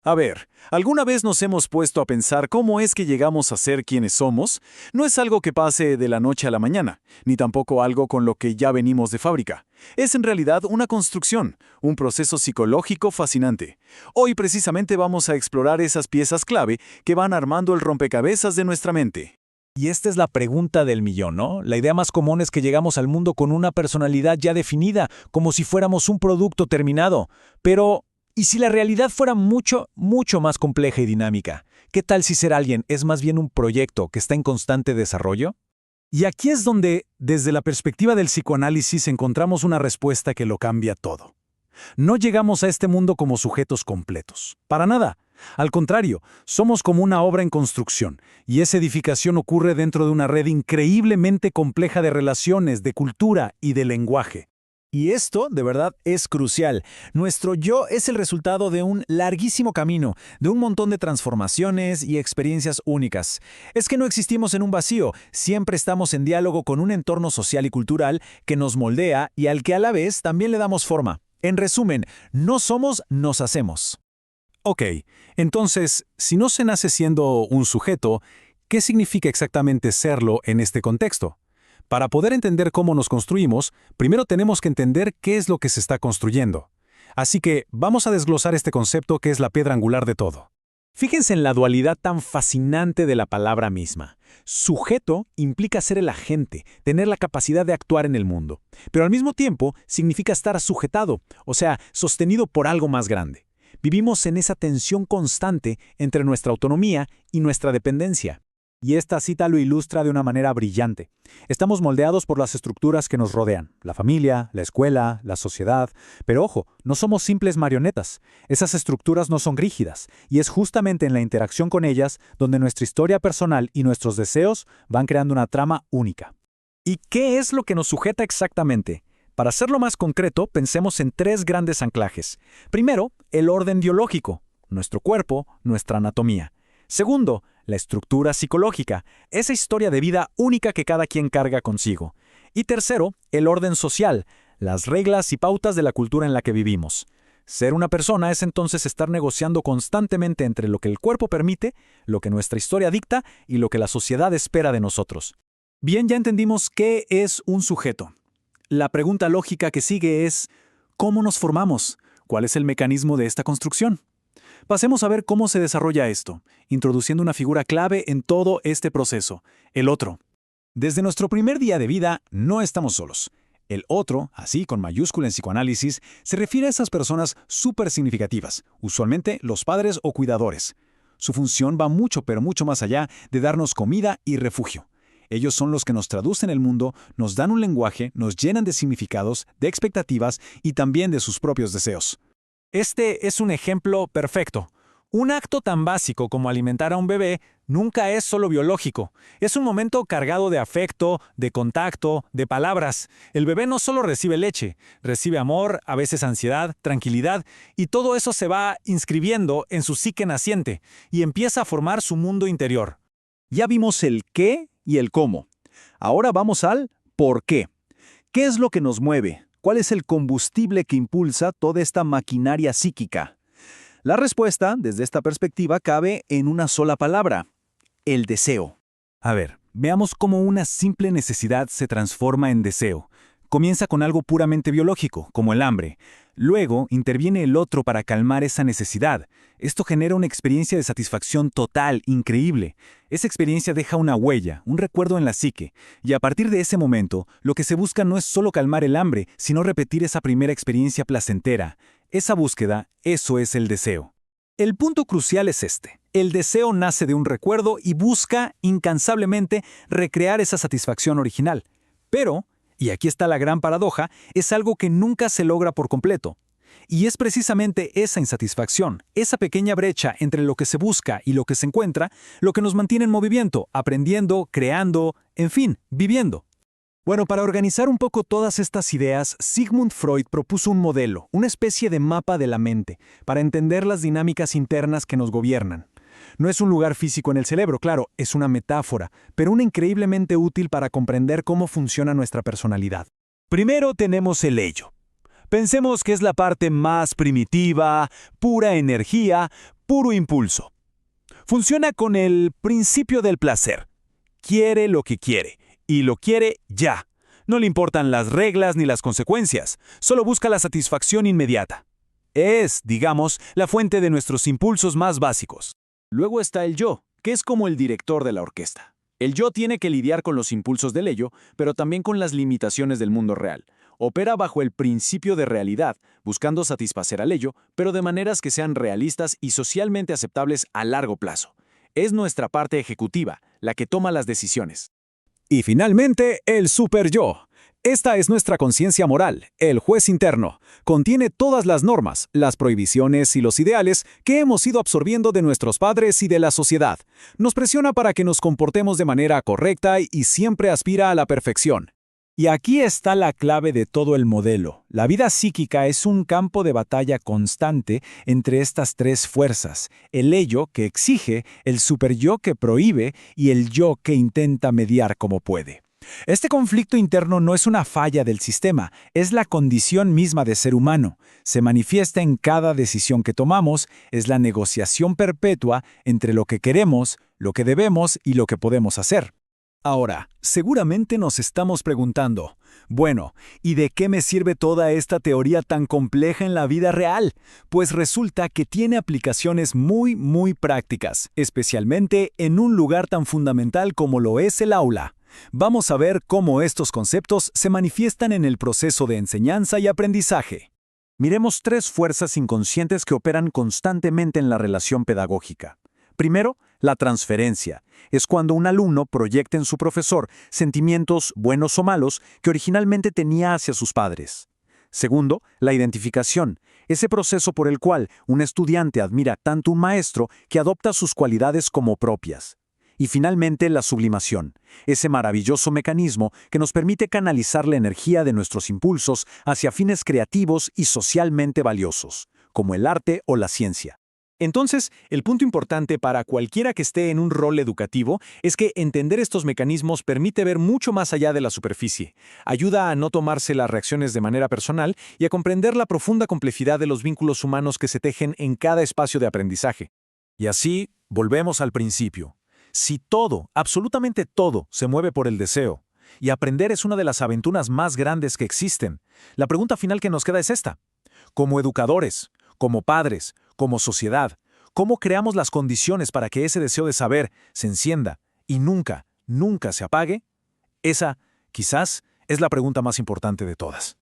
A ver, ¿alguna vez nos hemos puesto a pensar cómo es que llegamos a ser quienes somos? No es algo que pase de la noche a la mañana, ni tampoco algo con lo que ya venimos de fábrica. Es en realidad una construcción, un proceso psicológico fascinante. Hoy precisamente vamos a explorar esas piezas clave que van armando el rompecabezas de nuestra mente. Y esta es la pregunta del millón, ¿no? La idea más común es que llegamos al mundo con una personalidad ya definida, como si fuéramos un producto terminado. Pero, ¿y si la realidad fuera mucho, mucho más compleja y dinámica? ¿Qué tal si ser alguien es más bien un proyecto que está en constante desarrollo? Y aquí es donde, desde la perspectiva del psicoanálisis, encontramos una respuesta que lo cambia todo. No llegamos a este mundo como sujetos completos. Para nada. Al contrario, somos como una obra en construcción, y esa edificación ocurre dentro de una red increíblemente compleja de relaciones, de cultura y de lenguaje. Y esto, de verdad, es crucial. Nuestro yo es el resultado de un larguísimo camino, de un montón de transformaciones y experiencias únicas. Es que no existimos en un vacío, siempre estamos en diálogo con un entorno social y cultural que nos moldea y al que a la vez también le damos forma. En resumen, no somos, nos hacemos. Ok, entonces, si no se nace siendo un sujeto, ¿qué significa exactamente serlo en este contexto? Para poder entender cómo nos construimos, primero tenemos que entender qué es lo que se está construyendo. Así que vamos a desglosar este concepto que es la piedra angular de todo. Fíjense en la dualidad tan fascinante de la palabra misma. Sujeto implica ser el agente, tener la capacidad de actuar en el mundo, pero al mismo tiempo significa estar sujetado, o sea, sostenido por algo más grande. Vivimos en esa tensión constante entre nuestra autonomía y nuestra dependencia. Y esta cita lo ilustra de una manera brillante. Estamos moldeados por las estructuras que nos rodean, la familia, la escuela, la sociedad. Pero ojo, no somos simples marionetas. Esas estructuras no son rígidas, y es justamente en la interacción con ellas donde nuestra historia personal y nuestros deseos van creando una trama única. ¿Y qué es lo que nos sujeta exactamente? Para hacerlo más concreto, pensemos en tres grandes anclajes. Primero, el orden biológico, nuestro cuerpo, nuestra anatomía. Segundo, la estructura psicológica, esa historia de vida única que cada quien carga consigo. Y tercero, el orden social, las reglas y pautas de la cultura en la que vivimos. Ser una persona es entonces estar negociando constantemente entre lo que el cuerpo permite, lo que nuestra historia dicta y lo que la sociedad espera de nosotros. Bien, ya entendimos qué es un sujeto. La pregunta lógica que sigue es, ¿cómo nos formamos? ¿Cuál es el mecanismo de esta construcción? Pasemos a ver cómo se desarrolla esto, introduciendo una figura clave en todo este proceso, el otro. Desde nuestro primer día de vida, no estamos solos. El otro, así con mayúscula en psicoanálisis, se refiere a esas personas súper significativas, usualmente los padres o cuidadores. Su función va mucho, pero mucho más allá de darnos comida y refugio. Ellos son los que nos traducen el mundo, nos dan un lenguaje, nos llenan de significados, de expectativas y también de sus propios deseos. Este es un ejemplo perfecto. Un acto tan básico como alimentar a un bebé nunca es solo biológico. Es un momento cargado de afecto, de contacto, de palabras. El bebé no solo recibe leche, recibe amor, a veces ansiedad, tranquilidad, y todo eso se va inscribiendo en su psique naciente y empieza a formar su mundo interior. Ya vimos el qué y el cómo. Ahora vamos al por qué. ¿Qué es lo que nos mueve? ¿Cuál es el combustible que impulsa toda esta maquinaria psíquica? La respuesta, desde esta perspectiva, cabe en una sola palabra: el deseo. A ver, veamos cómo una simple necesidad se transforma en deseo. Comienza con algo puramente biológico, como el hambre. Luego interviene el otro para calmar esa necesidad. Esto genera una experiencia de satisfacción total, increíble. Esa experiencia deja una huella, un recuerdo en la psique, y a partir de ese momento, lo que se busca no es solo calmar el hambre, sino repetir esa primera experiencia placentera. Esa búsqueda, eso es el deseo. El punto crucial es este. El deseo nace de un recuerdo y busca, incansablemente, recrear esa satisfacción original. Pero, y aquí está la gran paradoja, es algo que nunca se logra por completo. Y es precisamente esa insatisfacción, esa pequeña brecha entre lo que se busca y lo que se encuentra, lo que nos mantiene en movimiento, aprendiendo, creando, en fin, viviendo. Bueno, para organizar un poco todas estas ideas, Sigmund Freud propuso un modelo, una especie de mapa de la mente, para entender las dinámicas internas que nos gobiernan. No es un lugar físico en el cerebro, claro, es una metáfora, pero una increíblemente útil para comprender cómo funciona nuestra personalidad. Primero tenemos el ello. Pensemos que es la parte más primitiva, pura energía, puro impulso. Funciona con el principio del placer. Quiere lo que quiere, y lo quiere ya. No le importan las reglas ni las consecuencias, solo busca la satisfacción inmediata. Es, digamos, la fuente de nuestros impulsos más básicos. Luego está el yo, que es como el director de la orquesta. El yo tiene que lidiar con los impulsos del ello, pero también con las limitaciones del mundo real. Opera bajo el principio de realidad, buscando satisfacer al ello, pero de maneras que sean realistas y socialmente aceptables a largo plazo. Es nuestra parte ejecutiva, la que toma las decisiones. Y finalmente, el superyo. Esta es nuestra conciencia moral, el juez interno. Contiene todas las normas, las prohibiciones y los ideales que hemos ido absorbiendo de nuestros padres y de la sociedad. Nos presiona para que nos comportemos de manera correcta y siempre aspira a la perfección. Y aquí está la clave de todo el modelo. La vida psíquica es un campo de batalla constante entre estas tres fuerzas: el ello que exige, el superyo que prohíbe y el yo que intenta mediar como puede. Este conflicto interno no es una falla del sistema, es la condición misma de ser humano. Se manifiesta en cada decisión que tomamos, es la negociación perpetua entre lo que queremos, lo que debemos y lo que podemos hacer. Ahora, seguramente nos estamos preguntando, bueno, ¿y de qué me sirve toda esta teoría tan compleja en la vida real? Pues resulta que tiene aplicaciones muy prácticas, especialmente en un lugar tan fundamental como lo es el aula. Vamos a ver cómo estos conceptos se manifiestan en el proceso de enseñanza y aprendizaje. Miremos tres fuerzas inconscientes que operan constantemente en la relación pedagógica. Primero, la transferencia. Es cuando un alumno proyecta en su profesor sentimientos, buenos o malos, que originalmente tenía hacia sus padres. Segundo, la identificación. Ese proceso por el cual un estudiante admira tanto a un maestro que adopta sus cualidades como propias. Y finalmente, la sublimación. Ese maravilloso mecanismo que nos permite canalizar la energía de nuestros impulsos hacia fines creativos y socialmente valiosos, como el arte o la ciencia. Entonces, el punto importante para cualquiera que esté en un rol educativo es que entender estos mecanismos permite ver mucho más allá de la superficie, ayuda a no tomarse las reacciones de manera personal y a comprender la profunda complejidad de los vínculos humanos que se tejen en cada espacio de aprendizaje. Y así, volvemos al principio. Si todo, absolutamente todo, se mueve por el deseo, y aprender es una de las aventuras más grandes que existen, la pregunta final que nos queda es esta. Como educadores, como padres, como sociedad, ¿cómo creamos las condiciones para que ese deseo de saber se encienda y nunca se apague? Esa, quizás, es la pregunta más importante de todas.